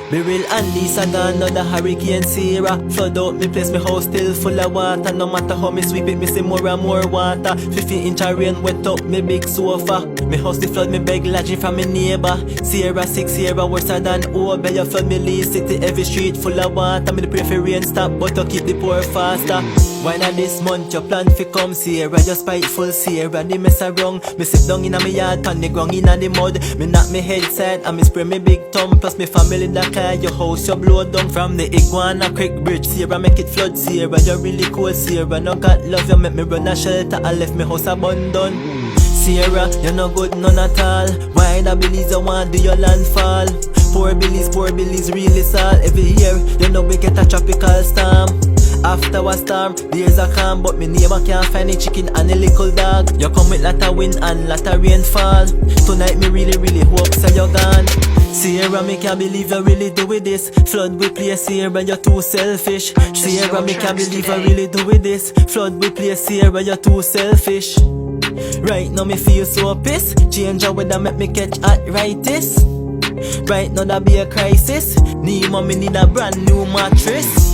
Be real and this a gone, now the hurricane Sara. Flood out me place, me house still full of water. No matter how me sweep it, me see more and more water. 50-inch of rain wet up me big sofa. Me house the flood, me beg lodging from me neighbor. Sierra 6 Sierra worse than over. You flood me Lee City, every street full of water. Me the pray for rain stop, but to keep the poor faster. Why not this month your plan fi come Sierra? Just spiteful Sierra, the mess around. Me sit down inna me yard, pan the ground inna the mud. Me knock me head side and me spray me big thumb. Plus me family that cry, your house you blow down. From the Iguana Creek Bridge, Sierra make it flood Sierra. You really cool Sierra, no got love. You make me run a shelter, I left me house abandoned. Sierra, you no good none at all. Why the billies you want do your landfall? Poor billies really sad. Every year, you know we get a tropical storm. After a storm, there's a calm. But me neighbor can't find a chicken and a little dog. You come with lot of wind and lot of rainfall. Tonight me really hope so you're gone. Sierra, me can't believe you really do with this. Flood we play Sierra, you're too selfish. Sierra, me can't believe you really do with this. Flood we play Sierra, you're too selfish. Right now me feel so pissed. Change the weather make me catch arthritis. Right now that be a crisis. Need mommy need a brand new mattress.